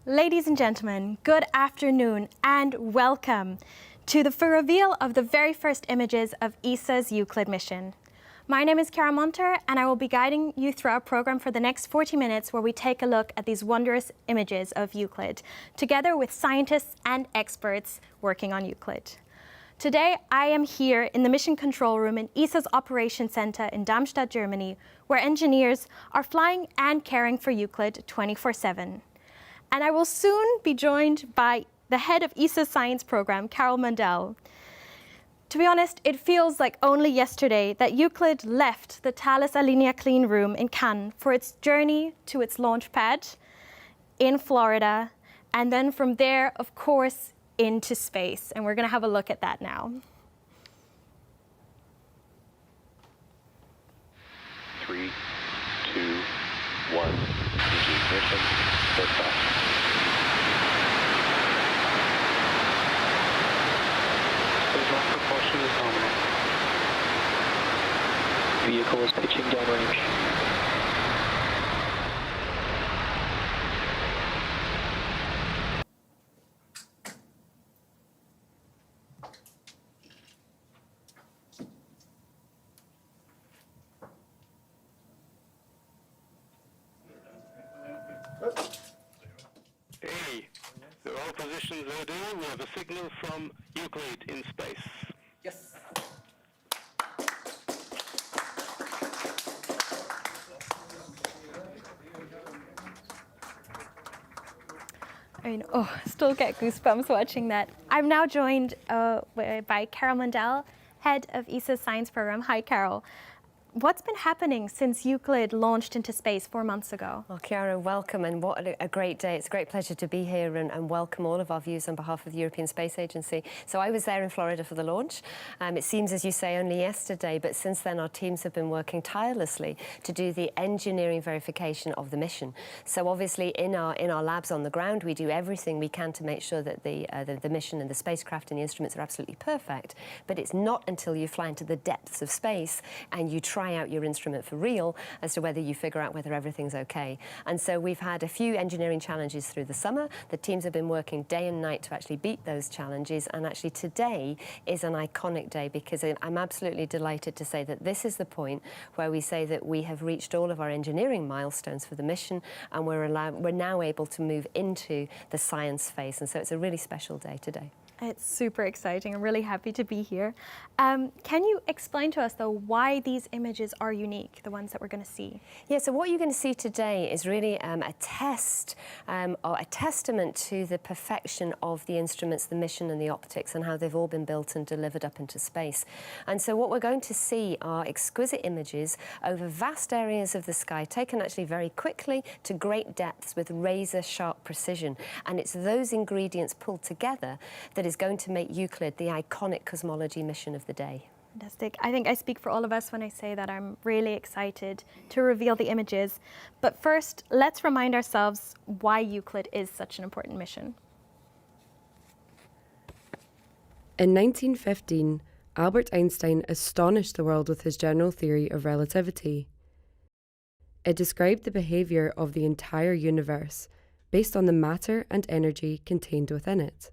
Ladies and gentlemen, good afternoon and welcome to the reveal of the very first images of ESA's Euclid mission. My name is Cara Monter and I will be guiding you through our program for the next 40 minutes where we take a look at these wondrous images of Euclid, together with scientists and experts working on Euclid. Today, I am here in the Mission Control Room in ESA's Operations Center in Darmstadt, Germany, where engineers are flying and caring for Euclid 24/7. And I will soon be joined by the head of ESA's science program, Carol Mandel. To be honest, it feels like only yesterday that Euclid left the Thales Alenia clean room in Cannes for its journey to its launch pad in Florida, and then from there, of course, into space. And we're going to have a look at that now. 3, 2, 1. Ignition. Liftoff. Spacewalk propulsion is nominal. Vehicle is pitching downrange. Hey, they're all positions loaded. We have a signal from Euclid in space. Yes. Still get goosebumps watching that. I'm now joined by Carol Mandel, head of ESA's science program. Hi, Carol. What's been happening since Euclid launched into space 4 months ago? Well, Chiara, welcome, and what a great day. It's a great pleasure to be here and welcome all of our views on behalf of the European Space Agency. So I was there in Florida for the launch. It seems, as you say, only yesterday, but since then our teams have been working tirelessly to do the engineering verification of the mission. So obviously in our labs on the ground, we do everything we can to make sure that the mission and the spacecraft and the instruments are absolutely perfect. But it's not until you fly into the depths of space and you try out your instrument for real as to whether you figure out whether everything's okay. And so we've had a few engineering challenges through the summer. The teams have been working day and night to actually beat those challenges, and actually today is an iconic day because I'm absolutely delighted to say that this is the point where we say that we have reached all of our engineering milestones for the mission, and we're now able to move into the science phase, and so it's a really special day today. It's super exciting. I'm really happy to be here. Can you explain to us, though, why these images are unique, the ones that we're going to see? Yeah, so what you're going to see today is really a test or a testament to the perfection of the instruments, the mission and the optics, and how they've all been built and delivered up into space. And so what we're going to see are exquisite images over vast areas of the sky, taken actually very quickly to great depths with razor-sharp precision. And it's those ingredients pulled together that is going to make Euclid the iconic cosmology mission of the day. Fantastic. I think I speak for all of us when I say that I'm really excited to reveal the images. But first, let's remind ourselves why Euclid is such an important mission. In 1915, Albert Einstein astonished the world with his general theory of relativity. It described the behaviour of the entire universe based on the matter and energy contained within it.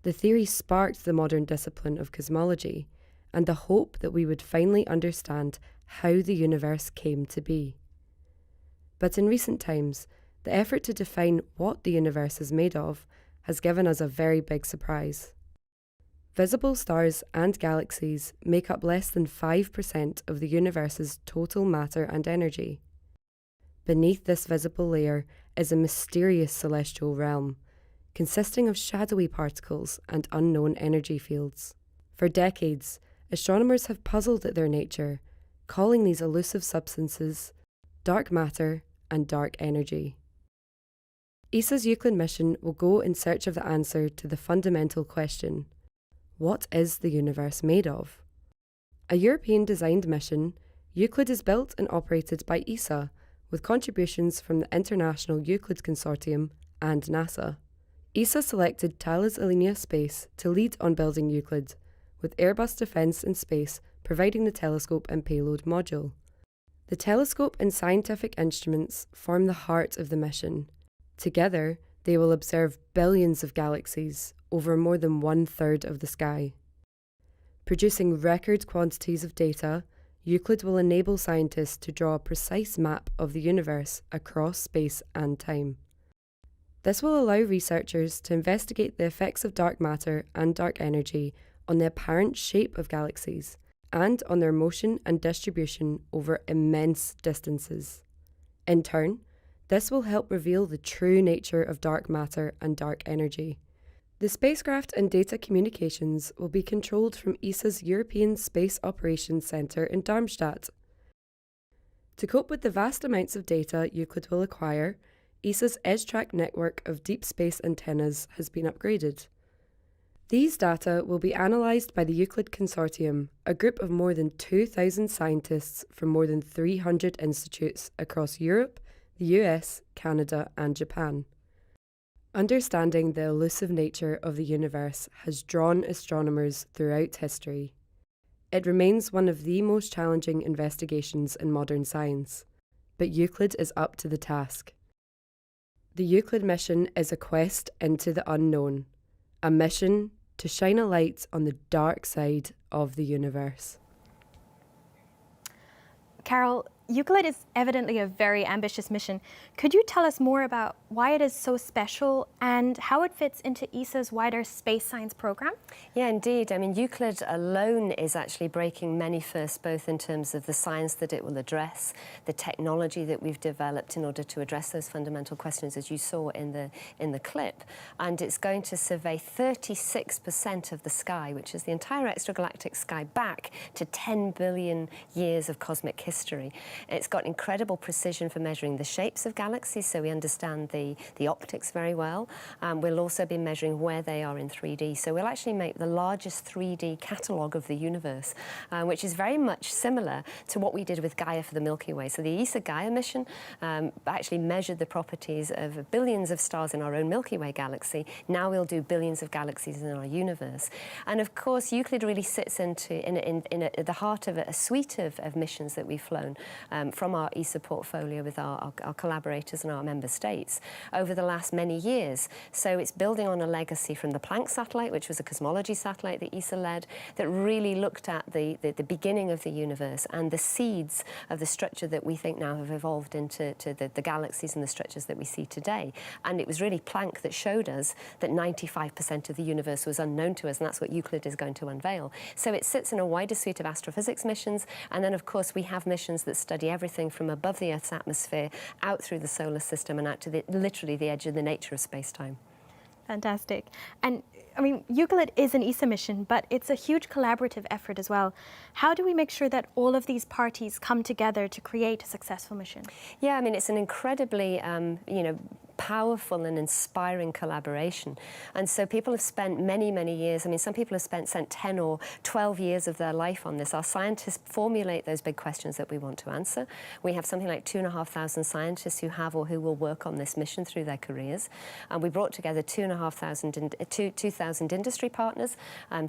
The theory sparked the modern discipline of cosmology and the hope that we would finally understand how the universe came to be. But in recent times, the effort to define what the universe is made of has given us a very big surprise. Visible stars and galaxies make up less than 5% of the universe's total matter and energy. Beneath this visible layer is a mysterious celestial realm, consisting of shadowy particles and unknown energy fields. For decades, astronomers have puzzled at their nature, calling these elusive substances dark matter and dark energy. ESA's Euclid mission will go in search of the answer to the fundamental question: what is the universe made of? A European-designed mission, Euclid is built and operated by ESA, with contributions from the International Euclid Consortium and NASA. ESA selected Thales Alenia Space to lead on building Euclid, with Airbus Defence and Space providing the telescope and payload module. The telescope and scientific instruments form the heart of the mission. Together, They will observe billions of galaxies over more than 1/3 of the sky. Producing record quantities of data, Euclid will enable scientists to draw a precise map of the universe across space and time. This will allow researchers to investigate the effects of dark matter and dark energy on the apparent shape of galaxies and on their motion and distribution over immense distances. In turn, this will help reveal the true nature of dark matter and dark energy. The spacecraft and data communications will be controlled from ESA's European Space Operations Centre in Darmstadt. To cope with the vast amounts of data Euclid will acquire, ESA's EdgeTrack network of deep space antennas has been upgraded. These data will be analysed by the Euclid Consortium, a group of more than 2,000 scientists from more than 300 institutes across Europe, the US, Canada, and Japan. Understanding the elusive nature of the universe has drawn astronomers throughout history. It remains one of the most challenging investigations in modern science, but Euclid is up to the task. The Euclid mission is a quest into the unknown, a mission to shine a light on the dark side of the universe. Carol, Euclid is evidently a very ambitious mission. Could you tell us more about why it is so special and how it fits into ESA's wider space science program? Yeah, indeed. I mean, Euclid alone is actually breaking many firsts, both in terms of the science that it will address, the technology that we've developed in order to address those fundamental questions, as you saw in the clip. And it's going to survey 36% of the sky, which is the entire extragalactic sky, back to 10 billion years of cosmic history. It's got incredible precision for measuring the shapes of galaxies, so we understand the optics very well. We'll also be measuring where they are in 3D. So we'll actually make the largest 3D catalogue of the universe, which is very much similar to what we did with Gaia for the Milky Way. So the ESA Gaia mission actually measured the properties of billions of stars in our own Milky Way galaxy. Now we'll do billions of galaxies in our universe. And of course, Euclid really sits at the heart of a suite of missions that we've flown from our ESA portfolio with our collaborators and our member states over the last many years. So it's building on a legacy from the Planck satellite, which was a cosmology satellite that ESA led, that really looked at the beginning of the universe and the seeds of the structure that we think now have evolved into the galaxies and the structures that we see today. And it was really Planck that showed us that 95% of the universe was unknown to us, and that's what Euclid is going to unveil. So it sits in a wider suite of astrophysics missions, and then of course we have missions that study everything from above the Earth's atmosphere out through the solar system and out to literally the edge of the nature of space-time. Fantastic. And I mean, Euclid is an ESA mission, but it's a huge collaborative effort as well. How do we make sure that all of these parties come together to create a successful mission? Yeah, I mean, it's an incredibly, powerful and inspiring collaboration. And so people have spent many, many years, I mean, some people have spent 10 or 12 years of their life on this. Our scientists formulate those big questions that we want to answer. We have something like 2,500 scientists who have or who will work on this mission through their careers. And we brought together 2,000 industry partners,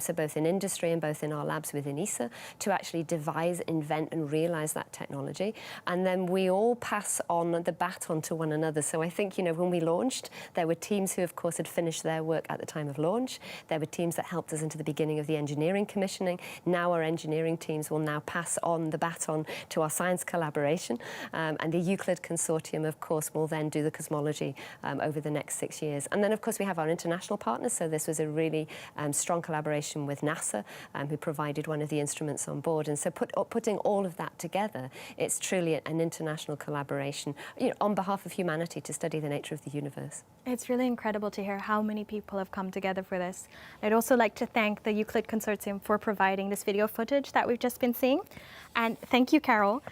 so both in industry and both in our labs within ESA, to actually devise, invent and realize that technology. And then we all pass on the baton to one another. So I think, when we launched, there were teams who, of course, had finished their work at the time of launch. There were teams that helped us into the beginning of the engineering commissioning. Now our engineering teams will now pass on the baton to our science collaboration. And the Euclid Consortium, of course, will then do the cosmology over the next 6 years. And then, of course, we have our international partners. So this was a really strong collaboration with NASA, who provided one of the instruments on board. And so putting all of that together, it's truly an international collaboration, on behalf of humanity to study the nature of the universe. It's really incredible to hear how many people have come together for this. I'd also like to thank the Euclid Consortium for providing this video footage that we've just been seeing. And thank you, Carol.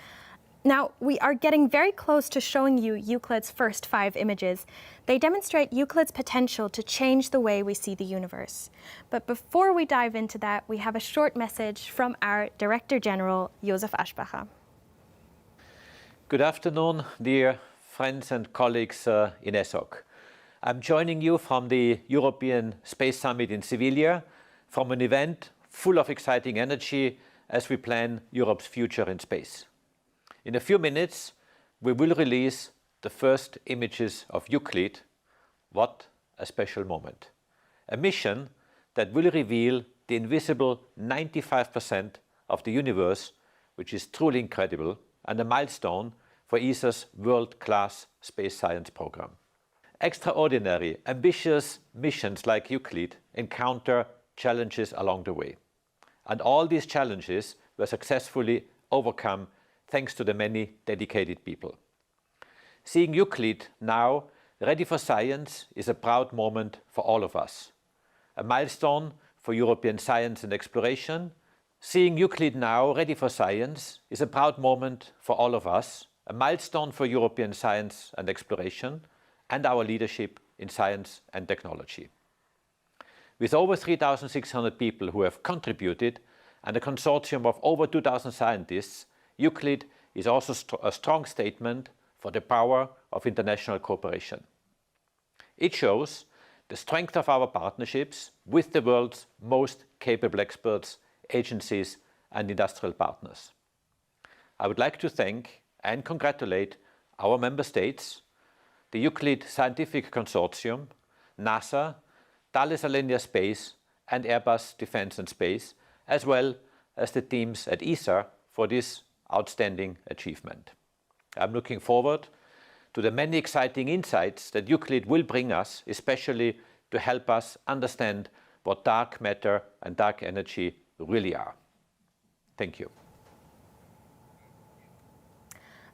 Now, we are getting very close to showing you Euclid's first 5 images. They demonstrate Euclid's potential to change the way we see the universe. But before we dive into that, we have a short message from our Director General, Josef Aschbacher. Good afternoon, dear friends and colleagues in ESOC. I'm joining you from the European Space Summit in Sevilla, from an event full of exciting energy as we plan Europe's future in space. In a few minutes, we will release the first images of Euclid, What a special moment. A mission that will reveal the invisible 95% of the universe, which is truly incredible, and a milestone for ESA's world-class space science program. Extraordinary, ambitious missions like Euclid encounter challenges along the way. And all these challenges were successfully overcome thanks to the many dedicated people. Seeing Euclid now ready for science is a proud moment for all of us. A milestone for European science and exploration. Seeing Euclid now ready for science is a proud moment for all of us, a milestone for European science and exploration, and our leadership in science and technology. With over 3,600 people who have contributed and a consortium of over 2,000 scientists, Euclid is also a strong statement for the power of international cooperation. It shows the strength of our partnerships with the world's most capable experts, agencies, and industrial partners. I would like to thank and congratulate our member states, the Euclid Scientific Consortium, NASA, Thales Alenia Space, and Airbus Defence and Space, as well as the teams at ESA for this outstanding achievement. I'm looking forward to the many exciting insights that Euclid will bring us, especially to help us understand what dark matter and dark energy really are. Thank you.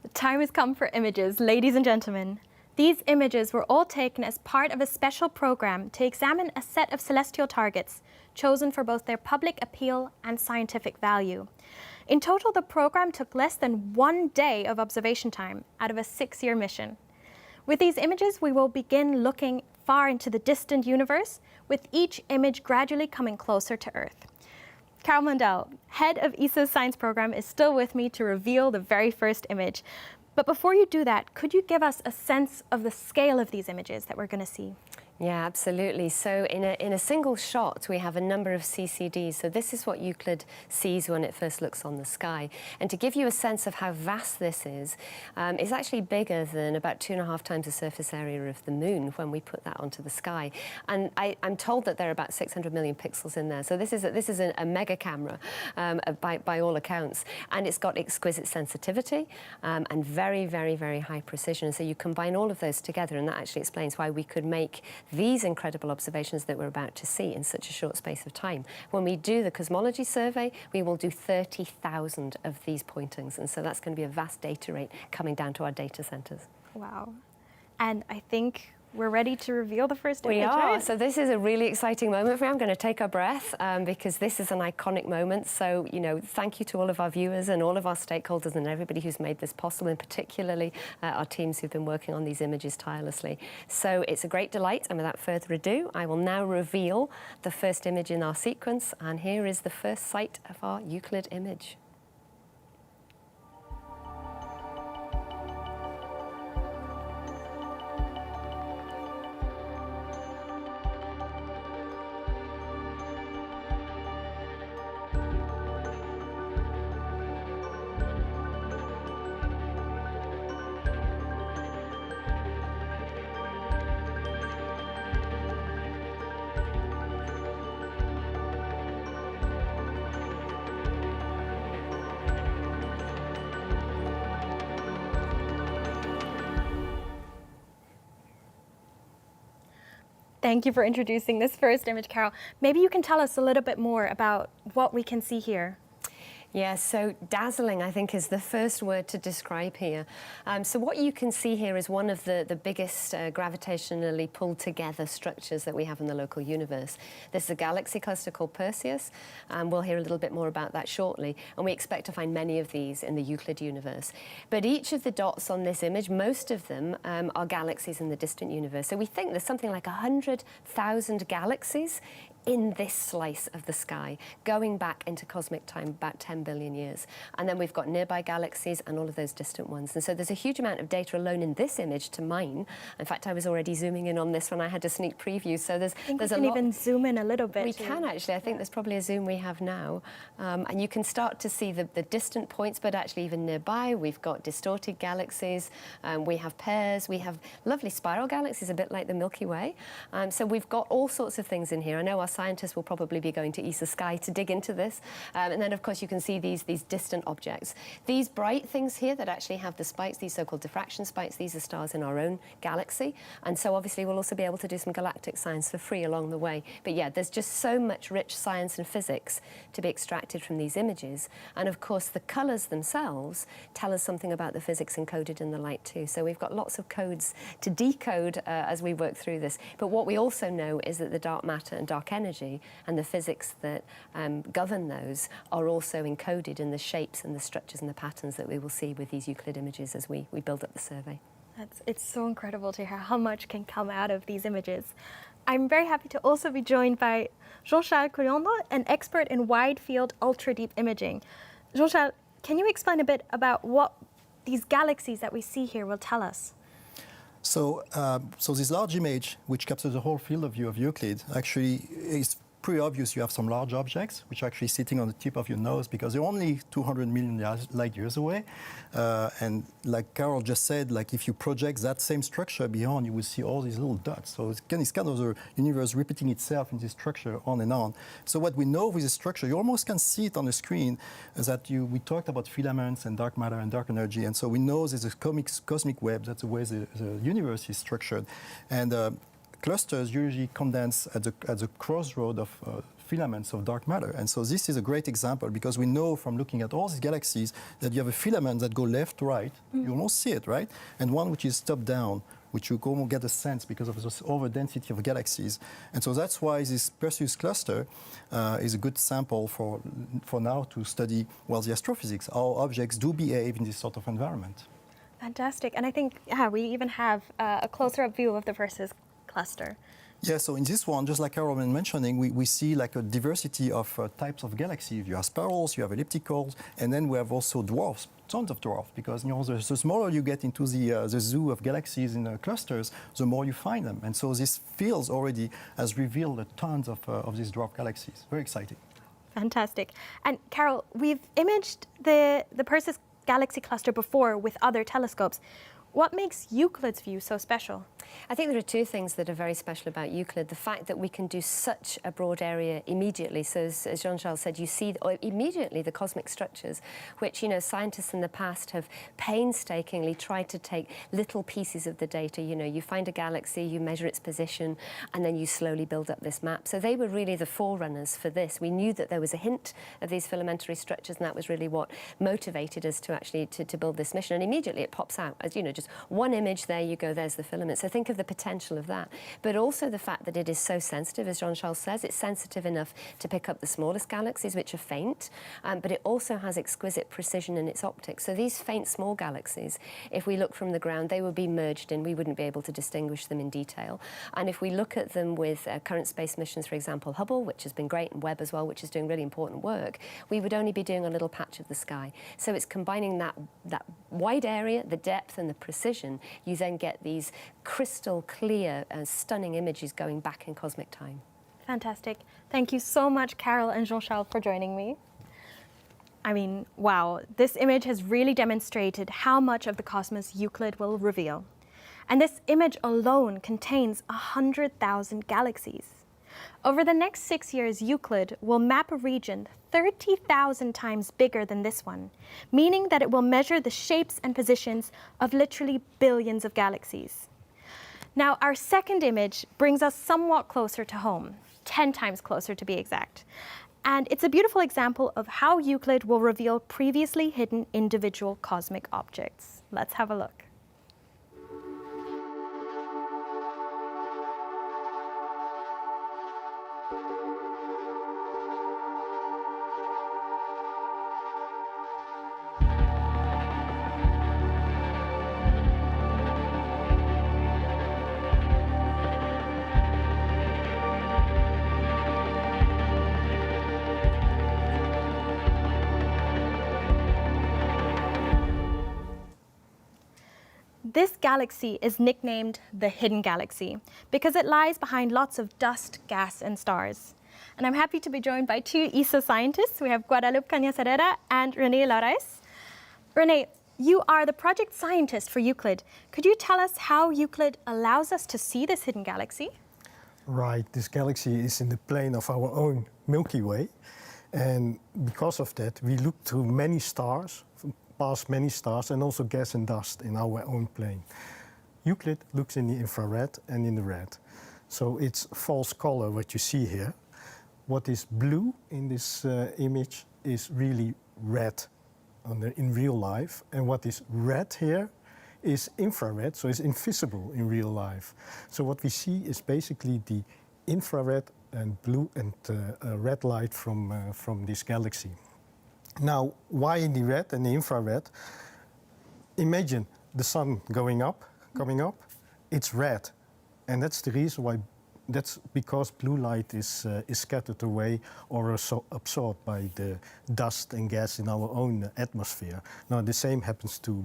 The time has come for images, ladies and gentlemen. These images were all taken as part of a special program to examine a set of celestial targets chosen for both their public appeal and scientific value. In total, the program took less than 1 day of observation time out of a 6-year mission. With these images, we will begin looking far into the distant universe, with each image gradually coming closer to Earth. Carol Mundell, head of ESA's science program, is still with me to reveal the very first image. But before you do that, could you give us a sense of the scale of these images that we're going to see? Yeah, absolutely. So in a single shot, we have a number of CCDs. So this is what Euclid sees when it first looks on the sky. And to give you a sense of how vast this is, it's actually bigger than about 2.5 times the surface area of the moon when we put that onto the sky. And I'm told that there are about 600 million pixels in there. So this is a mega camera by all accounts. And it's got exquisite sensitivity and very, very, very high precision. So you combine all of those together, and that actually explains why we could make these incredible observations that we're about to see in such a short space of time. When we do the cosmology survey, we will do 30,000 of these pointings, and so that's going to be a vast data rate coming down to our data centers. Wow. And I think we're ready to reveal the first image. We are. Right? So this is a really exciting moment for me. I'm going to take our breath because this is an iconic moment. So, you know, thank you to all of our viewers and all of our stakeholders and everybody who's made this possible, and particularly our teams who've been working on these images tirelessly. So it's a great delight. And without further ado, I will now reveal the first image in our sequence. And here is the first sight of our Euclid image. Thank you for introducing this first image, Carol. Maybe you can tell us a little bit more about what we can see here. Yeah, so dazzling, I think, is the first word to describe here. So what you can see here is one of the biggest gravitationally pulled together structures that we have in the local universe. This is a galaxy cluster called Perseus, and we'll hear a little bit more about that shortly. And we expect to find many of these in the Euclid universe. But each of the dots on this image, most of them are galaxies in the distant universe. So we think there's something like 100,000 galaxies in this slice of the sky, going back into cosmic time about 10 billion years. And then we've got nearby galaxies and all of those distant ones. And so there's a huge amount of data alone in this image to mine. In fact, I was already zooming in on this when I had a sneak preview. So there's we a can lot. even zoom in a little bit. We can actually. I think there's probably a zoom we have now. And you can start to see the distant points, but actually even nearby, we've got distorted galaxies. We have pairs. We have lovely spiral galaxies, a bit like the Milky Way. So we've got all sorts of things in here. I know our scientists will probably be going to ESA Sky to dig into this. And then, of course, you can see these distant objects. These bright things here that actually have the spikes, these so-called diffraction spikes, these are stars in our own galaxy. And so obviously we'll also be able to do some galactic science for free along the way. But yeah, there's just so much rich science and physics to be extracted from these images. And of course, the colours themselves tell us something about the physics encoded in the light too. So we've got lots of codes to decode as we work through this. But what we also know is that the dark matter and dark energy and the physics that govern those are also encoded in the shapes and the structures and the patterns that we will see with these Euclid images as we build up the survey. It's so incredible to hear how much can come out of these images. I'm very happy to also be joined by Jean-Charles Coulondre, an expert in wide-field ultra-deep imaging. Jean-Charles, can you explain a bit about what these galaxies that we see here will tell us? So this large image, which captures the whole field of view of Euclid, actually is pretty obvious. You have some large objects which are actually sitting on the tip of your nose because they're only 200 million light years away. And like Carol just said, like if you project that same structure beyond, you will see all these little dots. So it's kind of the universe repeating itself in this structure on and on. So what we know with this structure, you almost can see it on the screen, is that we talked about filaments and dark matter and dark energy. And so we know there's a cosmic web. That's the way the universe is structured. And clusters usually condense at the crossroad of filaments of dark matter. And so this is a great example because we know from looking at all these galaxies that you have a filament that go left to right. You almost see it, right? And one which is top down, which you almost get a sense because of this overdensity of galaxies. And so that's why this Perseus cluster is a good sample for now to study, well, the astrophysics, how objects do behave in this sort of environment. Fantastic. And I think we even have a closer-up view of the Perseus cluster. Yeah, so in this one, just like Carol was mentioning, we see like a diversity of types of galaxies. You have spirals, you have ellipticals, and then we have also dwarfs, tons of dwarfs, because the smaller you get into the zoo of galaxies in clusters, the more you find them. And so this field already has revealed tons of these dwarf galaxies. Very exciting. Fantastic. And Carol, we've imaged the Perseus galaxy cluster before with other telescopes. What makes Euclid's view so special? I think there are two things that are very special about Euclid. The fact that we can do such a broad area immediately. So as Jean-Charles said, you see immediately the cosmic structures, which, scientists in the past have painstakingly tried to take little pieces of the data. You find a galaxy, you measure its position, and then you slowly build up this map. So they were really the forerunners for this. We knew that there was a hint of these filamentary structures, and that was really what motivated us to actually to build this mission. And immediately it pops out as, just one image, there you go, there's the filament. So think of the potential of that. But also the fact that it is so sensitive, as Jean-Charles says, it's sensitive enough to pick up the smallest galaxies, which are faint, but it also has exquisite precision in its optics. So these faint small galaxies, if we look from the ground, they would be merged in. We wouldn't be able to distinguish them in detail. And if we look at them with current space missions, for example, Hubble, which has been great, and Webb as well, which is doing really important work, we would only be doing a little patch of the sky. So it's combining that wide area, the depth and the precision. You then get these crystal clear and stunning images going back in cosmic time. Fantastic. Thank you so much, Carol and Jean-Charles, for joining me. I mean, wow, this image has really demonstrated how much of the cosmos Euclid will reveal. And this image alone contains 100,000 galaxies. Over the next 6 years, Euclid will map a region 30,000 times bigger than this one, meaning that it will measure the shapes and positions of literally billions of galaxies. Now, our second image brings us somewhat closer to home, 10 times closer to be exact. And it's a beautiful example of how Euclid will reveal previously hidden individual cosmic objects. Let's have a look. this galaxy is nicknamed the Hidden Galaxy because it lies behind lots of dust, gas, and stars. And I'm happy to be joined by two ESA scientists. We have Guadalupe Cañas-Herrera and René Larais. René, you are the project scientist for Euclid. Could you tell us how Euclid allows us to see this hidden galaxy? Right, this galaxy is in the plane of our own Milky Way. And because of that, we look through many stars, past many stars, and also gas and dust in our own plane. Euclid looks in the infrared and in the red. So it's false color, what you see here. What is blue in this image is really red in real life. And what is red here is infrared, so it's invisible in real life. So what we see is basically the infrared and blue and red light from this galaxy. Now, why in the red and the infrared? Imagine the sun coming up, it's red. And that's the reason why, that's because blue light is scattered away or absorbed by the dust and gas in our own atmosphere. Now, the same happens to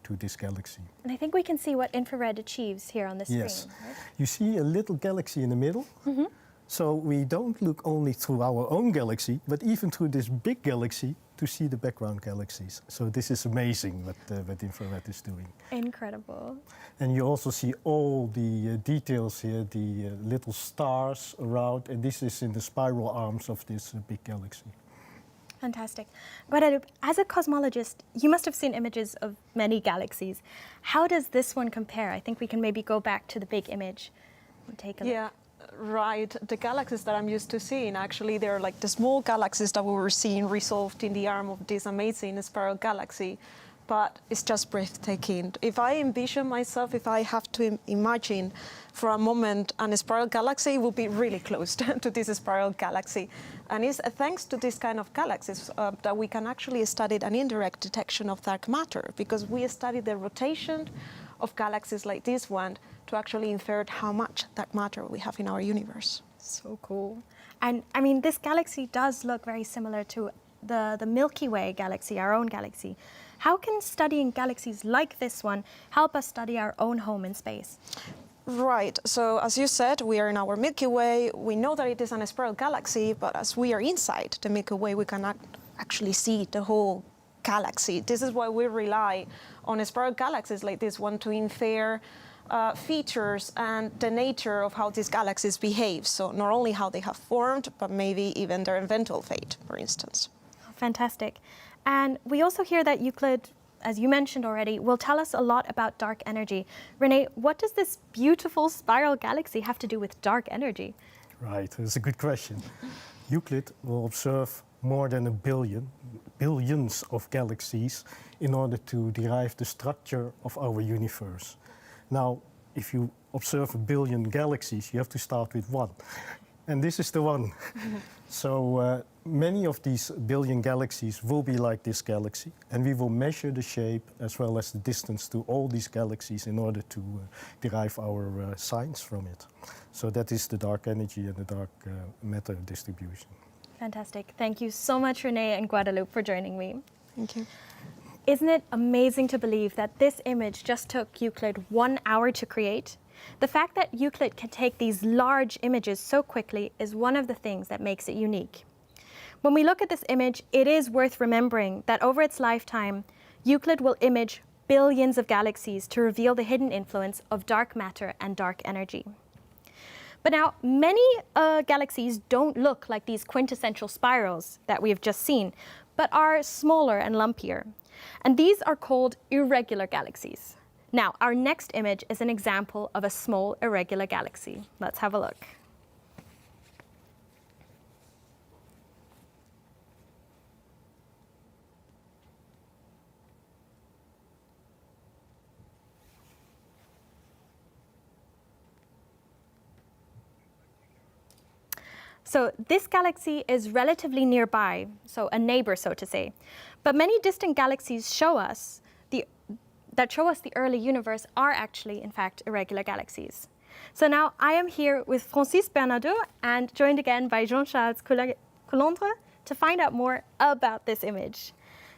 this galaxy. And I think we can see what infrared achieves here on the screen. Yes. Right? You see a little galaxy in the middle. Mm-hmm. So we don't look only through our own galaxy, but even through this big galaxy to see the background galaxies. So this is amazing what infrared is doing. Incredible. And you also see all the details here, the little stars around, and this is in the spiral arms of this big galaxy. Fantastic. Guadalupe, as a cosmologist, you must have seen images of many galaxies. How does this one compare? I think we can maybe go back to the big image and take a look. Yeah. Right, the galaxies that I'm used to seeing, actually, they're like the small galaxies that we were seeing resolved in the arm of this amazing spiral galaxy, but it's just breathtaking. If I envision myself, if I have to imagine for a moment a spiral galaxy, it will be really close to this spiral galaxy. And it's thanks to this kind of galaxies that we can actually study an indirect detection of dark matter, because we study the rotation of galaxies like this one to actually infer how much dark matter we have in our universe. So cool. And I mean, this galaxy does look very similar to the Milky Way galaxy, our own galaxy. How can studying galaxies like this one help us study our own home in space? Right, so as you said, we are in our Milky Way. We know that it is a spiral galaxy, but as we are inside the Milky Way, we cannot actually see the whole galaxy. This is why we rely on spiral galaxies like this one to infer features and the nature of how these galaxies behave. So not only how they have formed, but maybe even their eventual fate, for instance. Fantastic. And we also hear that Euclid, as you mentioned already, will tell us a lot about dark energy. René, what does this beautiful spiral galaxy have to do with dark energy? Right, that's a good question. Euclid will observe more than billions of galaxies in order to derive the structure of our universe. Now, if you observe 1 billion galaxies, you have to start with one. And this is the one. So many of these billion galaxies will be like this galaxy, and we will measure the shape as well as the distance to all these galaxies in order to derive our science from it. So that is the dark energy and the dark matter distribution. Fantastic. Thank you so much, René and Guadalupe, for joining me. Thank you. Isn't it amazing to believe that this image just took Euclid 1 hour to create? The fact that Euclid can take these large images so quickly is one of the things that makes it unique. When we look at this image, it is worth remembering that over its lifetime, Euclid will image billions of galaxies to reveal the hidden influence of dark matter and dark energy. But now, many galaxies don't look like these quintessential spirals that we have just seen, but are smaller and lumpier. And these are called irregular galaxies. Now, our next image is an example of a small irregular galaxy. Let's have a look. So this galaxy is relatively nearby, so a neighbor, so to say. But many distant galaxies show us the early universe are actually, in fact, irregular galaxies. So now I am here with Francis Bernadeau and joined again by Jean-Charles Coulondre to find out more about this image.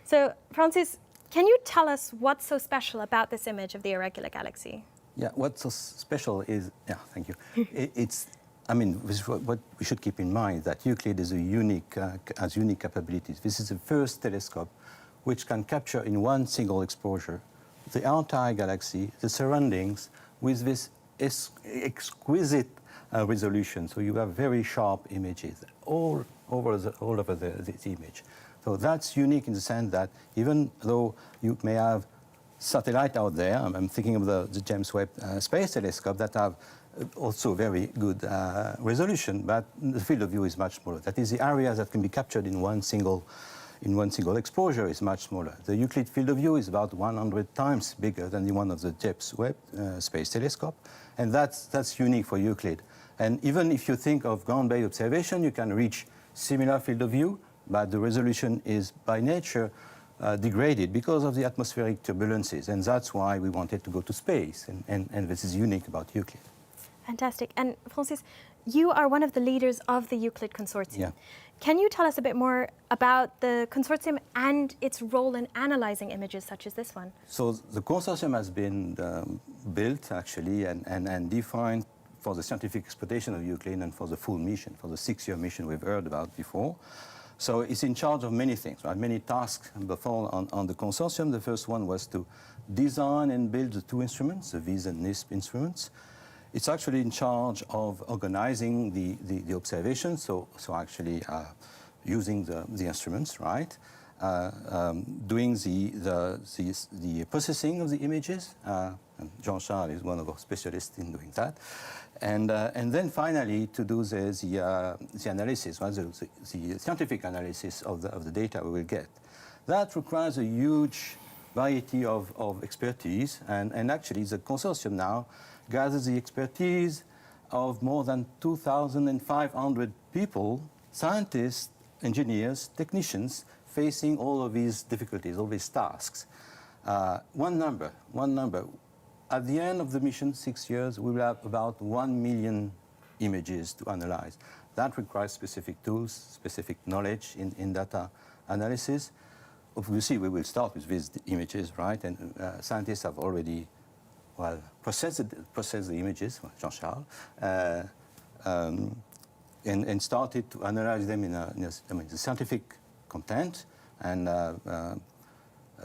So Francis, Can you tell us what's so special about this image of the irregular galaxy? Yeah, what's so special is, yeah, thank you. I mean, what we should keep in mind that Euclid is has unique capabilities. This is the first telescope which can capture in one single exposure the entire galaxy, the surroundings, with this exquisite resolution. So you have very sharp images all over the image. So that's unique in the sense that even though you may have satellite out there, I'm thinking of the James Webb Space Telescope that have also very good resolution, but the field of view is much smaller. That is, the area that can be captured in one single exposure is much smaller. The Euclid field of view is about 100 times bigger than the one of the James Webb Space Telescope, and that's unique for Euclid. And even if you think of ground-based observation, you can reach similar field of view, but the resolution is by nature degraded because of the atmospheric turbulences, and that's why we wanted to go to space, and this is unique about Euclid. Fantastic. And Francis, you are one of the leaders of the Euclid Consortium. Yeah. Can you tell us a bit more about the consortium and its role in analyzing images such as this one? So the consortium has been built, actually, and defined for the scientific exploitation of Euclid and for the full mission, for the 6-year mission we've heard about before. So it's in charge of many things, right? Many tasks before on the consortium. The first one was to design and build the 2 instruments, the VIS and NISP instruments. It's actually in charge of organizing the observation, so actually using the instruments, right? Doing the processing of the images, and Jean-Charles is one of our specialists in doing that. And then finally to do the analysis, right? the scientific analysis of the data we will get. That requires a huge variety of expertise, and actually the consortium now gathers the expertise of more than 2,500 people, scientists, engineers, technicians, facing all of these difficulties, all these tasks. One number. At the end of the mission, 6 years, we will have about 1 million images to analyze. That requires specific tools, specific knowledge in data analysis. Obviously, we will start with these images, right? And scientists have already, well, processed the images, Jean-Charles, and started to analyze them in the scientific content and a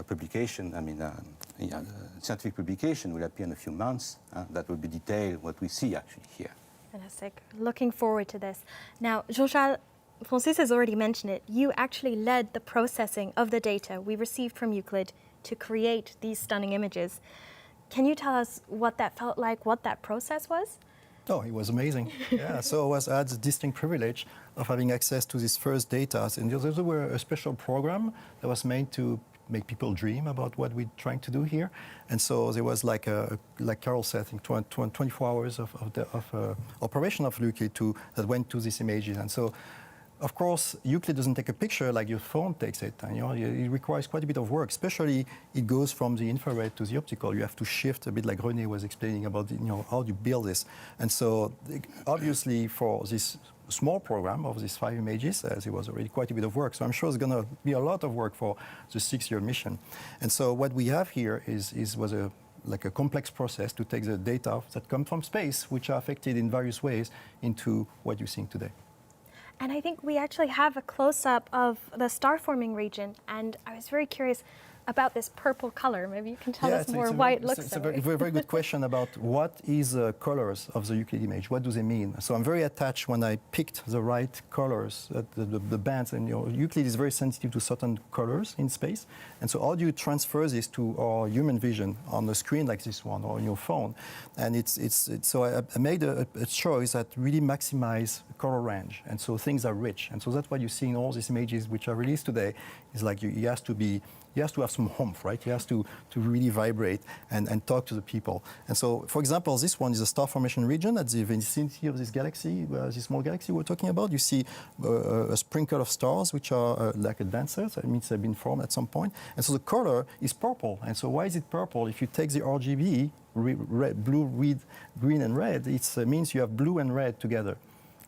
publication. Scientific publication will appear in a few months. That will be detailed what we see actually here. Fantastic. Looking forward to this. Now, Jean-Charles, Francis has already mentioned it. You actually led the processing of the data we received from Euclid to create these stunning images. Can you tell us what that felt like, what that process was? Oh, it was amazing. Yeah, so I had the distinct privilege of having access to these first data. And there were a special program that was meant to make people dream about what we're trying to do here. And so there was like Carol said, I think 24 hours of operation of Euclid that went to these images. And so, of course, Euclid doesn't take a picture like your phone takes it. And, it requires quite a bit of work, especially it goes from the infrared to the optical. You have to shift a bit like René was explaining about how you build this. And so obviously for this small program of these 5 images, there was already quite a bit of work. So I'm sure it's going to be a lot of work for the 6-year mission. And so what we have here was a complex process to take the data that come from space, which are affected in various ways, into what you're seeing today. And I think we actually have a close-up of the star-forming region, and I was very curious about this purple color. Maybe you can tell us more why it looks so. It's a very good question about what is the colors of the Euclid image. What do they mean? So I'm very attached when I picked the right colors, the bands. And Euclid is very sensitive to certain colors in space. And so how do you transfer this to our human vision on a screen like this one or on your phone? And so I made a choice that really maximize color range. And so things are rich. And so that's what you see in all these images which are released today. Is like he has to have some oomph, right? He has to really vibrate and talk to the people. And so, for example, this one is a star formation region at the vicinity of this galaxy, this small galaxy we're talking about. You see a sprinkle of stars, which are like a dancer. So it means they've been formed at some point. And so the color is purple. And so why is it purple? If you take the RGB, red, blue, green, and red, it means you have blue and red together.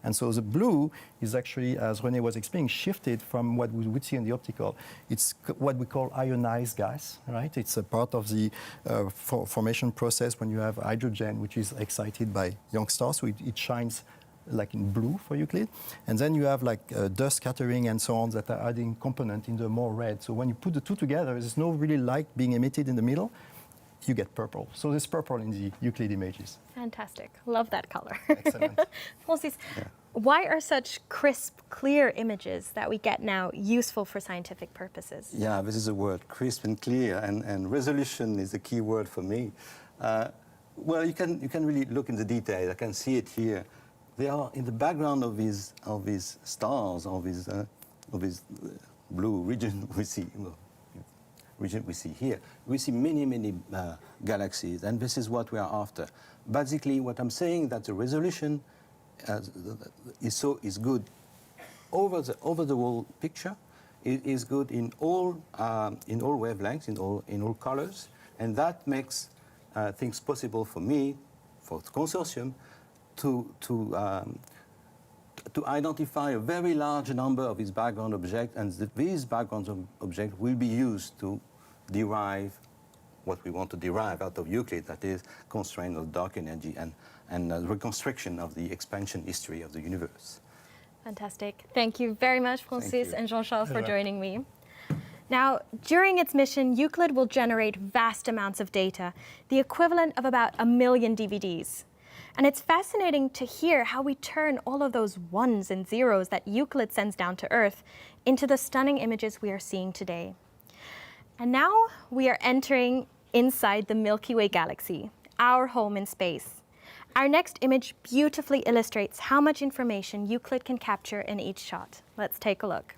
And so the blue is actually, as René was explaining, shifted from what we would see in the optical. It's what we call ionized gas, right? It's a part of the formation process when you have hydrogen, which is excited by young stars, so it shines like in blue for Euclid. And then you have like dust scattering and so on that are adding component in the more red. So when you put the two together, there's no really light being emitted in the middle. You get purple. So there's purple in the Euclid images. Fantastic. Love that color. Excellent. Francis, why are such crisp, clear images that we get now useful for scientific purposes? Yeah, this is a word, crisp and clear, and resolution is the key word for me. Well, you can really look in the detail. I can see it here. They are in the background of these stars, of this blue region we see. Region we see here. We see many galaxies, and this is what we are after. Basically, what I'm saying that the resolution is good over the whole picture. It is good in all wavelengths, in all colors, and that makes things possible for me, for the consortium, to identify a very large number of these background objects, and these background objects will be used to derive what we want to derive out of Euclid, that is constraint of dark energy and reconstruction of the expansion history of the universe. Fantastic. Thank you very much, Francis and Jean-Charles, for Hello. joining me. Now, during its mission, Euclid will generate vast amounts of data, the equivalent of about 1 million DVDs. And it's fascinating to hear how we turn all of those ones and zeros that Euclid sends down to Earth into the stunning images we are seeing today. And now we are entering inside the Milky Way galaxy, our home in space. Our next image beautifully illustrates how much information Euclid can capture in each shot. Let's take a look.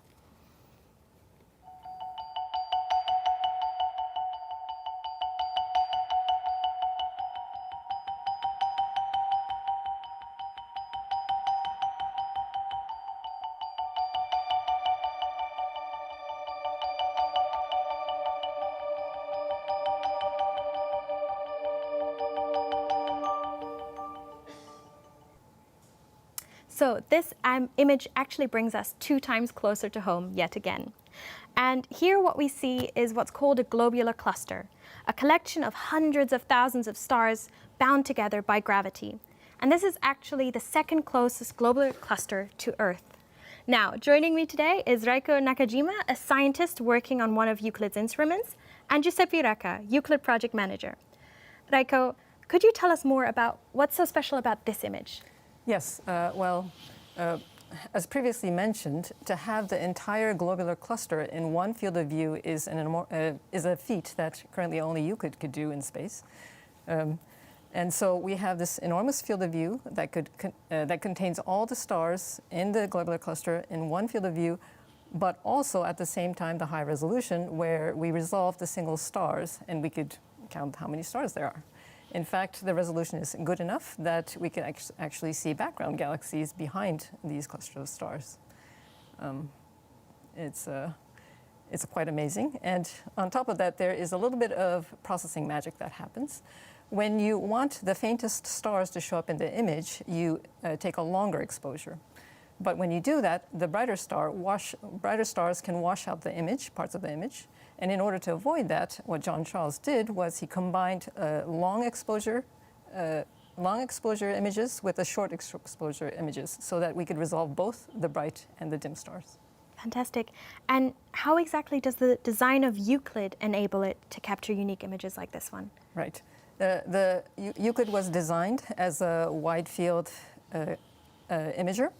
So this image actually brings us 2 times closer to home yet again. And here what we see is what's called a globular cluster, a collection of hundreds of thousands of stars bound together by gravity. And this is actually the second closest globular cluster to Earth. Now, joining me today is Reiko Nakajima, a scientist working on one of Euclid's instruments, and Giuseppe Recca, Euclid project manager. Reiko, could you tell us more about what's so special about this image? Yes, as previously mentioned, to have the entire globular cluster in one field of view is a feat that currently only Euclid could do in space. And so we have this enormous field of view that contains all the stars in the globular cluster in one field of view, but also at the same time the high resolution where we resolve the single stars and we could count how many stars there are. In fact, the resolution is good enough that we can actually see background galaxies behind these clusters of stars. It's quite amazing. And on top of that, there is a little bit of processing magic that happens. When you want the faintest stars to show up in the image, you take a longer exposure. But when you do that, the brighter stars can wash out the image, parts of the image. And in order to avoid that, what Jean-Charles did was he combined long exposure images with the short exposure images so that we could resolve both the bright and the dim stars. Fantastic. And how exactly does the design of Euclid enable it to capture unique images like this one? Right. Euclid was designed as a wide field imager,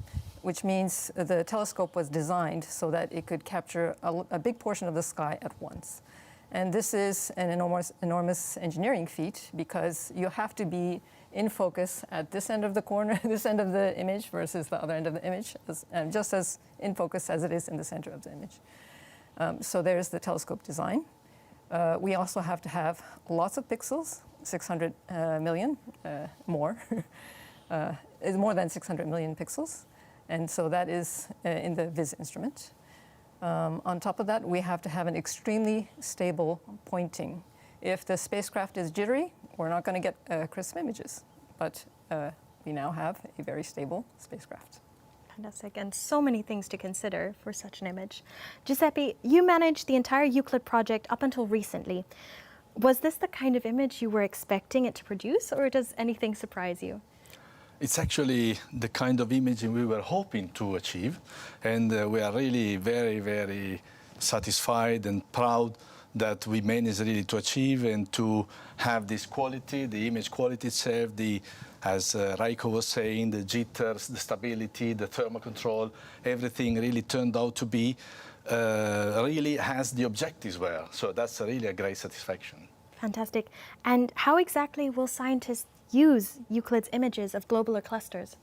which means the telescope was designed so that it could capture a big portion of the sky at once. And this is an enormous engineering feat because you have to be in focus at this end of the corner, this end of the image versus the other end of the image, just as in focus as it is in the center of the image. So there's the telescope design. We also have to have lots of pixels, 600 million more. It's more than 600 million pixels. And so that is in the VIS instrument. On top of that, we have to have an extremely stable pointing. If the spacecraft is jittery, we're not going to get crisp images. But we now have a very stable spacecraft. Fantastic, and so many things to consider for such an image. Giuseppe, you managed the entire Euclid project up until recently. Was this the kind of image you were expecting it to produce, or does anything surprise you? It's actually the kind of image we were hoping to achieve, and we are really very, very satisfied and proud that we managed really to achieve and to have this quality, the image quality itself, as Raiko was saying, the jitters, the stability, the thermal control, everything really turned out to be really has the objectives were. So that's really a great satisfaction. Fantastic. And how exactly will scientists use Euclid's images of globular clusters?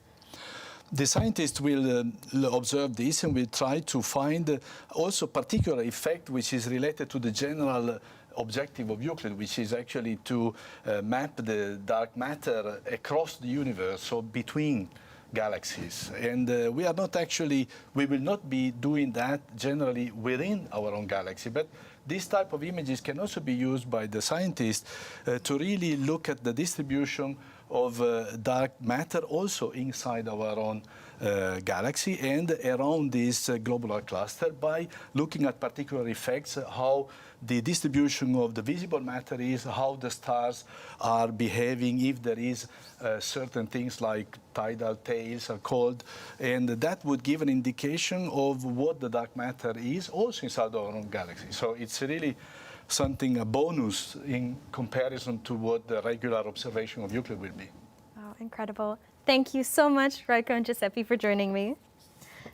The scientists will observe this and will try to find also particular effect which is related to the general objective of Euclid, which is actually to map the dark matter across the universe, so between galaxies. And we will not be doing that generally within our own galaxy, but this type of images can also be used by the scientists to really look at the distribution of dark matter also inside our own galaxy and around this globular cluster by looking at particular effects, how the distribution of the visible matter is, how the stars are behaving, if there is certain things like tidal tails are called, and that would give an indication of what the dark matter is also inside our own galaxy. So it's really something, a bonus in comparison to what the regular observation of Euclid will be. Wow, incredible. Thank you so much, Raiko and Giuseppe, for joining me.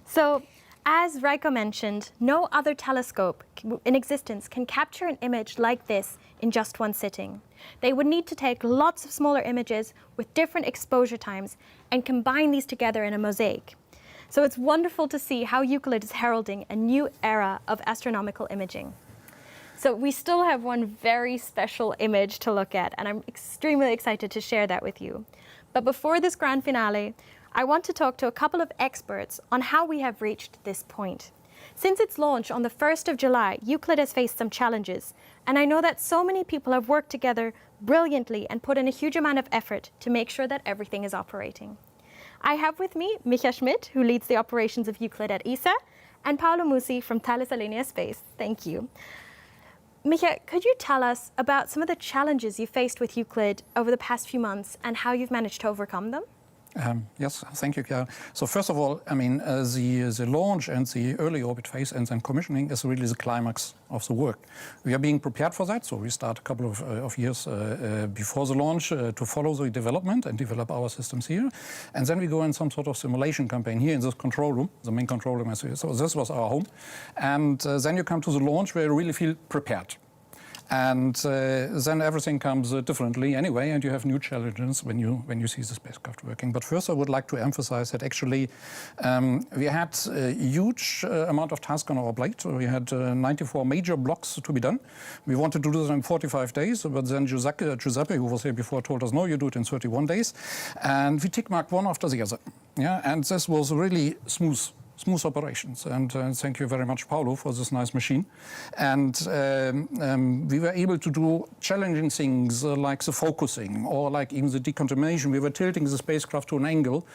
So, as Raiko mentioned, no other telescope in existence can capture an image like this in just one sitting. They would need to take lots of smaller images with different exposure times and combine these together in a mosaic. So it's wonderful to see how Euclid is heralding a new era of astronomical imaging. So we still have one very special image to look at, and I'm extremely excited to share that with you. But before this grand finale, I want to talk to a couple of experts on how we have reached this point. Since its launch on the 1st of July, Euclid has faced some challenges, and I know that so many people have worked together brilliantly and put in a huge amount of effort to make sure that everything is operating. I have with me Micha Schmidt, who leads the operations of Euclid at ESA, and Paolo Musi from Thales Alenia Space. Thank you. Micha, could you tell us about some of the challenges you faced with Euclid over the past few months and how you've managed to overcome them? Yes, thank you, Chiara. So first of all, I mean, the launch and the early orbit phase and then commissioning is really the climax of the work. We are being prepared for that, so we start a couple of years before the launch to follow the development and develop our systems here. And then we go in some sort of simulation campaign here in this control room, the main control room. So this was our home. And then you come to the launch where you really feel prepared. And then everything comes differently anyway, and you have new challenges when you see the spacecraft working. But first, I would like to emphasize that actually we had a huge amount of tasks on our plate. We had 94 major blocks to be done. We wanted to do them in 45 days, but then Giuseppe, who was here before, told us, no, you do it in 31 days. And we tick-marked one after the other. Yeah, and this was really smooth operations. And thank you very much, Paolo, for this nice machine. And we were able to do challenging things like the focusing or like even the decontamination. We were tilting the spacecraft to an angle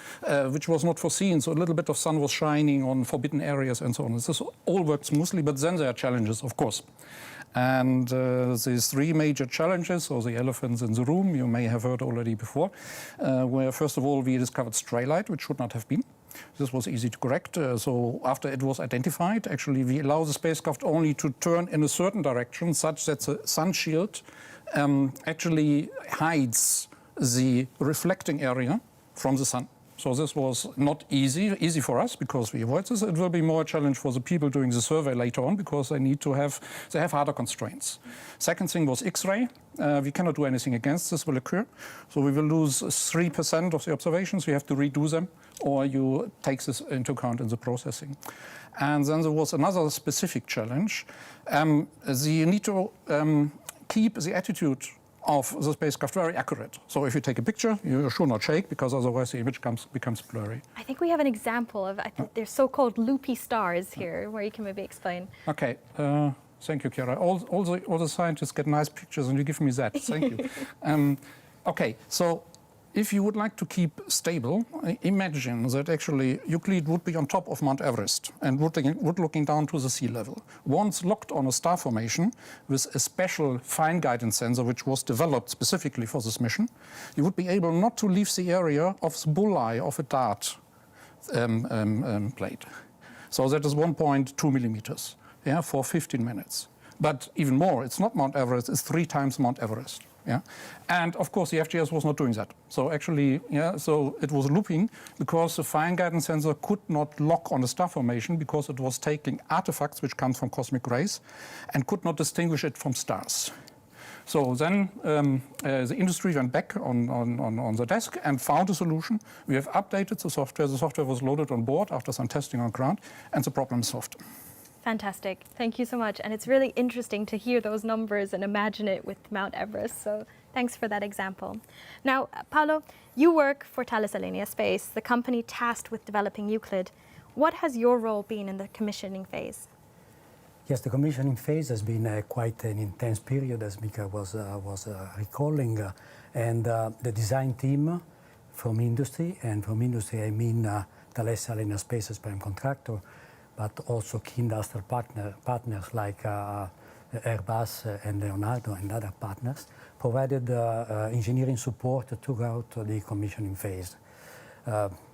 which was not foreseen. So a little bit of sun was shining on forbidden areas and so on. This all worked smoothly, but then there are challenges, of course. And these three major challenges, or the elephants in the room, you may have heard already before, where first of all we discovered stray light, which should not have been. This was easy to correct. So after it was identified, actually we allow the spacecraft only to turn in a certain direction such that the sun shield actually hides the reflecting area from the sun. So this was not easy for us because we avoid this. It will be more a challenge for the people doing the survey later on because they have harder constraints. Second thing was X-ray. We cannot do anything against this will occur. So we will lose 3% of the observations. We have to redo them or you take this into account in the processing. And then there was another specific challenge. You need to keep the attitude of the spacecraft very accurate. So if you take a picture, you should not shake because otherwise the image becomes blurry. I think we have an example of, I think they're so-called loopy stars here, where you can maybe explain. Okay, thank you, Chiara. All the scientists get nice pictures and you give me that, thank you. Okay, so if you would like to keep stable, imagine that actually Euclid would be on top of Mount Everest and would looking down to the sea level. Once locked on a star formation with a special fine guidance sensor which was developed specifically for this mission, you would be able not to leave the area of the bullseye of a dart plate. So that is 1.2 millimeters, yeah, for 15 minutes. But even more, it's not Mount Everest, it's 3 times Mount Everest. Yeah, and of course the FGS was not doing that. So actually, yeah, so it was looping because the fine guidance sensor could not lock on the star formation because it was taking artifacts which come from cosmic rays and could not distinguish it from stars. So then the industry went back on the desk and found a solution. We have updated the software. The software was loaded on board after some testing on ground, and the problem is solved. Fantastic. Thank you so much. And it's really interesting to hear those numbers and imagine it with Mount Everest. So thanks for that example. Now, Paolo, you work for Thales Alenia Space, the company tasked with developing Euclid. What has your role been in the commissioning phase? Yes, the commissioning phase has been quite an intense period, as Mika was recalling. And the design team from industry, and from industry I mean Thales Alenia Space as prime contractor, but also key industrial partners like Airbus and Leonardo and other partners, provided engineering support throughout the commissioning phase.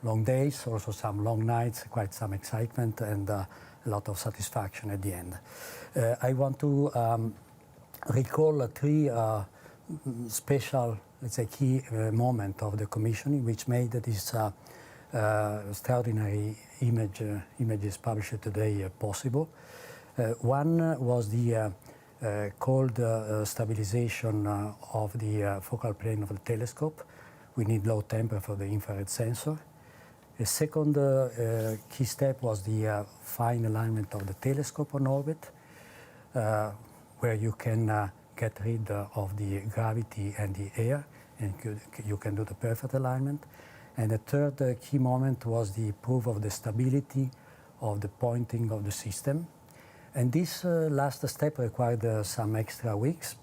Long days, also some long nights, quite some excitement, and a lot of satisfaction at the end. I want to recall 3 special, let's say, key moments of the commissioning, which made this extraordinary images published today possible. One was the cold stabilization of the focal plane of the telescope. We need low temperature for the infrared sensor. The second key step was the fine alignment of the telescope on orbit, where you can get rid of the gravity and the air, and you can do the perfect alignment. And the third key moment was the proof of the stability of the pointing of the system. And this last step required some extra weeks,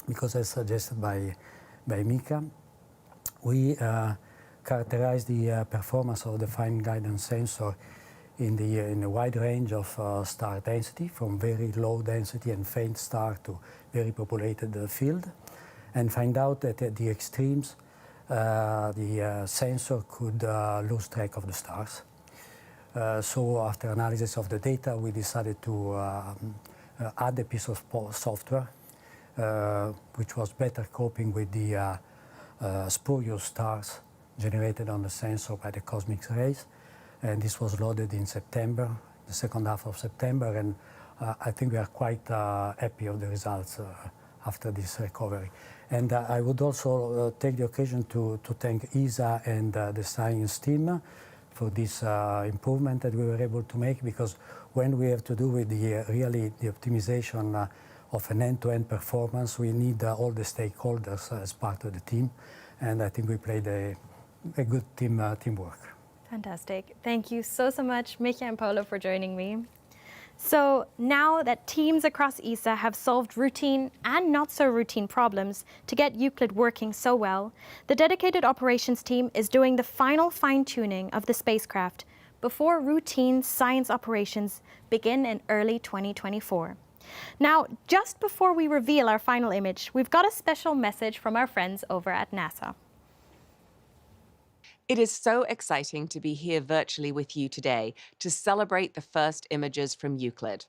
because as suggested by Mika, we characterized the performance of the fine guidance sensor in a wide range of star density, from very low density and faint star to very populated field, and find out that at the extremes, the sensor could lose track of the stars. So after analysis of the data, we decided to add a piece of software which was better coping with the spurious stars generated on the sensor by the cosmic rays. And this was loaded in September, the second half of September, and I think we are quite happy of the results after this recovery. And I would also take the occasion to thank ESA and the science team for this improvement that we were able to make, because when we have to do with the optimization of an end-to-end performance, we need all the stakeholders as part of the team, and I think we played a good teamwork. Fantastic. Thank you so much, Mika and Paolo, for joining me. So now that teams across ESA have solved routine and not so routine problems to get Euclid working so well, the dedicated operations team is doing the final fine-tuning of the spacecraft before routine science operations begin in early 2024. Now, just before we reveal our final image, we've got a special message from our friends over at NASA. It is so exciting to be here virtually with you today to celebrate the first images from Euclid.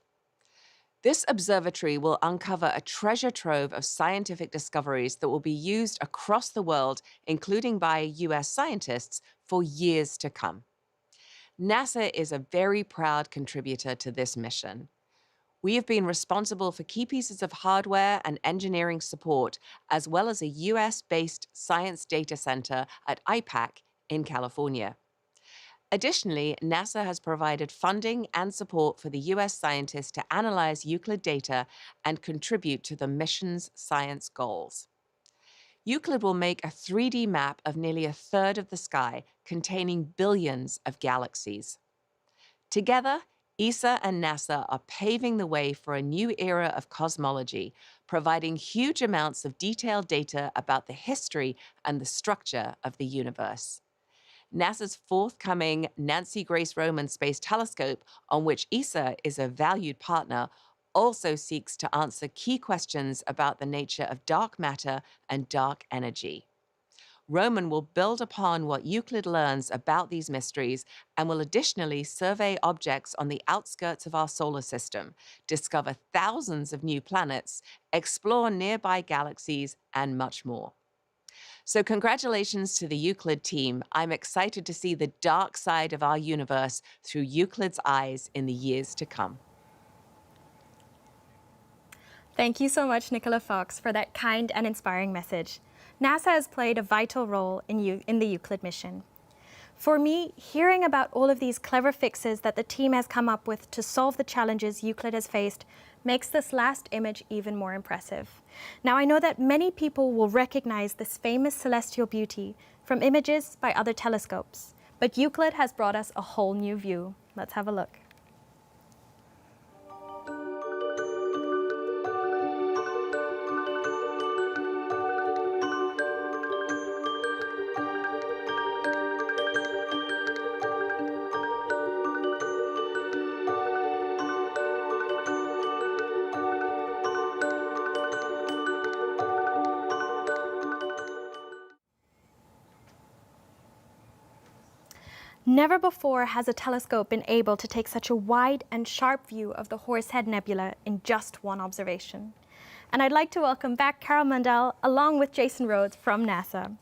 This observatory will uncover a treasure trove of scientific discoveries that will be used across the world, including by US scientists, for years to come. NASA is a very proud contributor to this mission. We have been responsible for key pieces of hardware and engineering support, as well as a US-based science data center at IPAC in California. Additionally, NASA has provided funding and support for the US scientists to analyze Euclid data and contribute to the mission's science goals. Euclid will make a 3D map of nearly a third of the sky, containing billions of galaxies. Together, ESA and NASA are paving the way for a new era of cosmology, providing huge amounts of detailed data about the history and the structure of the universe. NASA's forthcoming Nancy Grace Roman Space Telescope, on which ESA is a valued partner, also seeks to answer key questions about the nature of dark matter and dark energy. Roman will build upon what Euclid learns about these mysteries and will additionally survey objects on the outskirts of our solar system, discover thousands of new planets, explore nearby galaxies, and much more. So congratulations to the Euclid team. I'm excited to see the dark side of our universe through Euclid's eyes in the years to come. Thank you so much, Nicola Fox, for that kind and inspiring message. NASA has played a vital role in the Euclid mission. For me, hearing about all of these clever fixes that the team has come up with to solve the challenges Euclid has faced makes this last image even more impressive. Now, I know that many people will recognize this famous celestial beauty from images by other telescopes, but Euclid has brought us a whole new view. Let's have a look. Never before has a telescope been able to take such a wide and sharp view of the Horsehead Nebula in just one observation. And I'd like to welcome back Carol Mundell along with Jason Rhodes from NASA.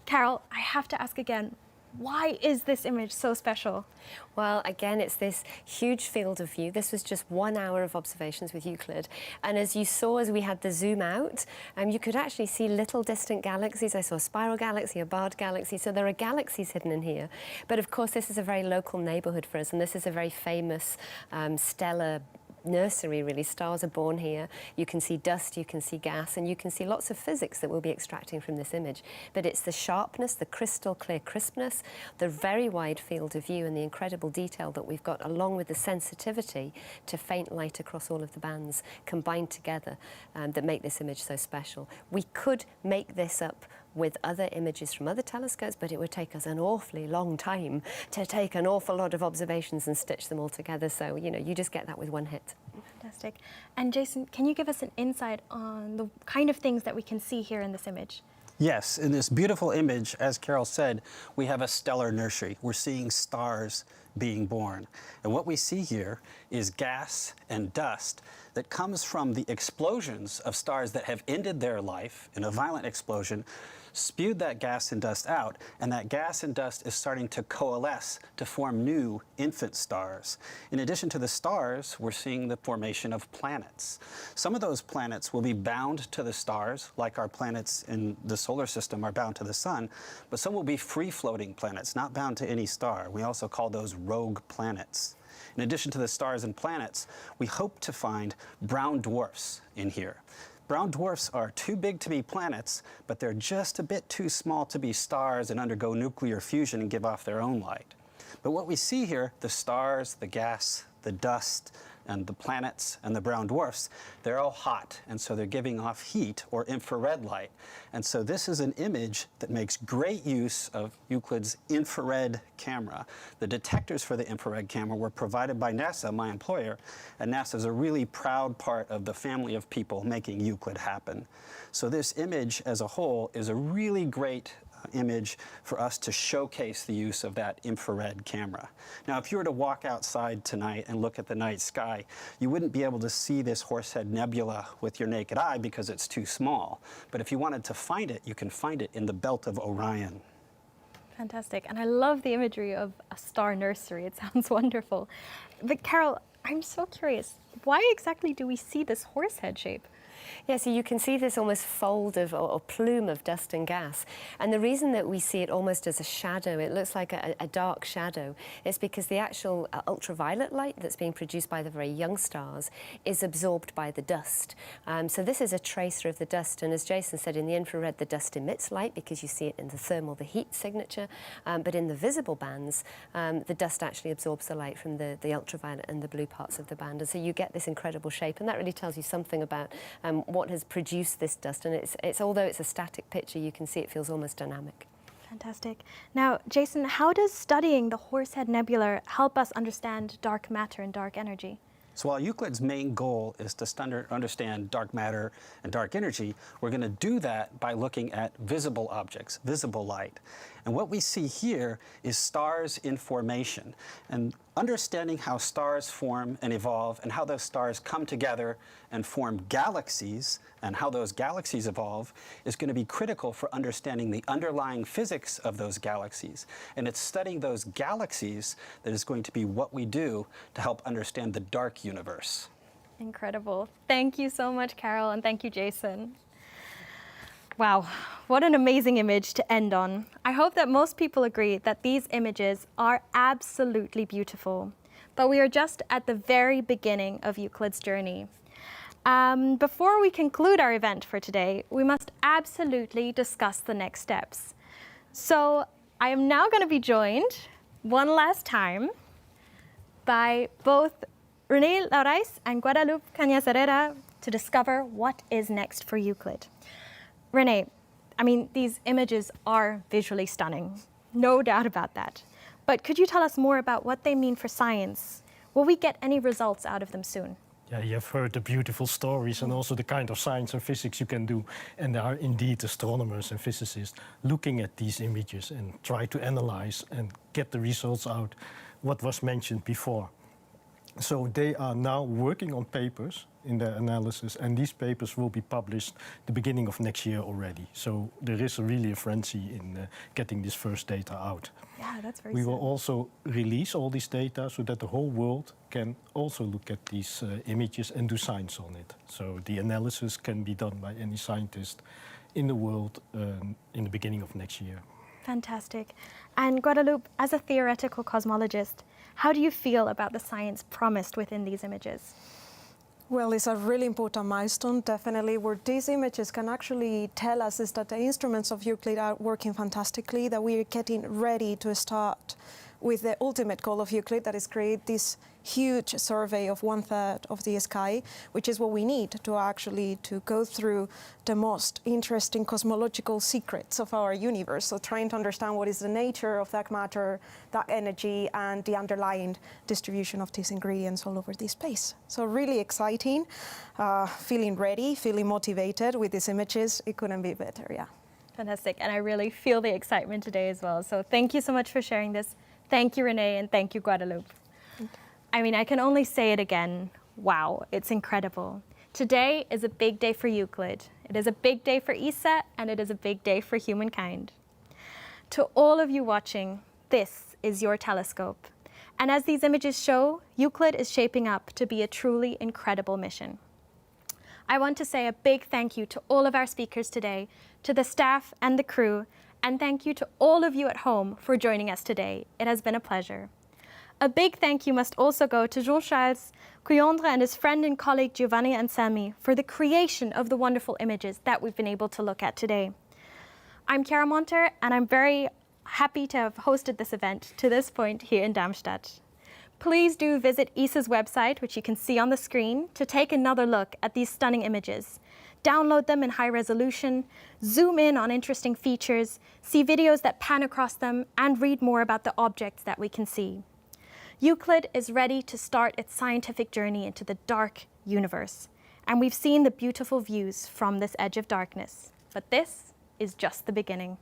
Carol, I have to ask again, why is this image so special? Well, again, it's this huge field of view. This was just 1 hour of observations with Euclid. And as you saw, as we had the zoom out, you could actually see little distant galaxies. I saw a spiral galaxy, a barred galaxy. So there are galaxies hidden in here. But of course, this is a very local neighborhood for us. And this is a very famous stellar nursery, really. Stars are born here. You can see dust, you can see gas, and you can see lots of physics that we'll be extracting from this image. But it's the sharpness, the crystal clear crispness, the very wide field of view, and the incredible detail that we've got, along with the sensitivity to faint light across all of the bands combined together, that make this image so special. We could make this up with other images from other telescopes, but it would take us an awfully long time to take an awful lot of observations and stitch them all together. So, you know, you just get that with one hit. Fantastic. And Jason, can you give us an insight on the kind of things that we can see here in this image? Yes, in this beautiful image, as Carol said, we have a stellar nursery. We're seeing stars being born. And what we see here is gas and dust that comes from the explosions of stars that have ended their life in a violent explosion, spewed that gas and dust out, and that gas and dust is starting to coalesce to form new infant stars. In addition to the stars, we're seeing the formation of planets. Some of those planets will be bound to the stars, like our planets in the solar system are bound to the sun, but some will be free-floating planets, not bound to any star. We also call those rogue planets. In addition to the stars and planets, we hope to find brown dwarfs in here. Brown dwarfs are too big to be planets, but they're just a bit too small to be stars and undergo nuclear fusion and give off their own light. But what we see here, the stars, the gas, the dust, and the planets and the brown dwarfs, they're all hot, and so they're giving off heat or infrared light. And so this is an image that makes great use of Euclid's infrared camera. The detectors for the infrared camera were provided by NASA, my employer, and NASA is a really proud part of the family of people making Euclid happen. So this image as a whole is a really great image for us to showcase the use of that infrared camera. Now, if you were to walk outside tonight and look at the night sky, you wouldn't be able to see this Horsehead Nebula with your naked eye because it's too small. But if you wanted to find it, you can find it in the belt of Orion. Fantastic. And I love the imagery of a star nursery. It sounds wonderful. But Carol, I'm so curious, why exactly do we see this horsehead shape? Yeah, so you can see this almost fold of or plume of dust and gas. And the reason that we see it almost as a shadow, it looks like a dark shadow, is because the actual ultraviolet light that's being produced by the very young stars is absorbed by the dust. So this is a tracer of the dust. And as Jason said, in the infrared, the dust emits light because you see it in the thermal, the heat signature. But in the visible bands, the dust actually absorbs the light from the ultraviolet and the blue parts of the band. And so you get this incredible shape. And that really tells you something about what has produced this dust. And it's although it's a static picture, you can see it feels almost dynamic. Fantastic. Now, Jason, how does studying the Horsehead Nebula help us understand dark matter and dark energy? So while Euclid's main goal is to understand dark matter and dark energy, we're going to do that by looking at visible objects, visible light. And what we see here is stars in formation. And understanding how stars form and evolve and how those stars come together and form galaxies and how those galaxies evolve is going to be critical for understanding the underlying physics of those galaxies. And it's studying those galaxies that is going to be what we do to help understand the dark universe. Incredible. Thank you so much, Carol, and thank you, Jason. Wow, what an amazing image to end on. I hope that most people agree that these images are absolutely beautiful. But we are just at the very beginning of Euclid's journey. Before we conclude our event for today, we must absolutely discuss the next steps. So I am now going to be joined one last time by both René Laurais and Guadalupe Cañas Herrera to discover what is next for Euclid. René, I mean, these images are visually stunning, no doubt about that. But could you tell us more about what they mean for science? Will we get any results out of them soon? Yeah, you have heard the beautiful stories and also the kind of science and physics you can do. And there are indeed astronomers and physicists looking at these images and try to analyze and get the results out, what was mentioned before. So they are now working on papers in their analysis, and these papers will be published the beginning of next year already. So there is really a frenzy in getting this first data out. Yeah, that's very We soon. will also release all this data so that the whole world can also look at these images and do science on it. So the analysis can be done by any scientist in the world in the beginning of next year. Fantastic. And Guadalupe, as a theoretical cosmologist, how do you feel about the science promised within these images? Well, it's a really important milestone, definitely. Where these images can actually tell us is that the instruments of Euclid are working fantastically, that we are getting ready to start with the ultimate goal of Euclid, that is create this huge survey of 1/3 of the sky, which is what we need to actually to go through the most interesting cosmological secrets of our universe. So trying to understand what is the nature of dark matter, dark energy, and the underlying distribution of these ingredients all over this space. So really exciting, feeling ready, feeling motivated with these images. It couldn't be better, yeah. Fantastic, and I really feel the excitement today as well. So thank you so much for sharing this. Thank you, René, and thank you, Guadalupe. I mean, I can only say it again. Wow, it's incredible. Today is a big day for Euclid. It is a big day for ESA, and it is a big day for humankind. To all of you watching, this is your telescope. And as these images show, Euclid is shaping up to be a truly incredible mission. I want to say a big thank you to all of our speakers today, to the staff and the crew, and thank you to all of you at home for joining us today. It has been a pleasure. A big thank you must also go to Jean-Charles Couyondre and his friend and colleague Giovanni Anselmi for the creation of the wonderful images that we've been able to look at today. I'm Chiara Monter, and I'm very happy to have hosted this event to this point here in Darmstadt. Please do visit ESA's website, which you can see on the screen, to take another look at these stunning images. Download them in high resolution, zoom in on interesting features, see videos that pan across them, and read more about the objects that we can see. Euclid is ready to start its scientific journey into the dark universe, and we've seen the beautiful views from this edge of darkness. But this is just the beginning.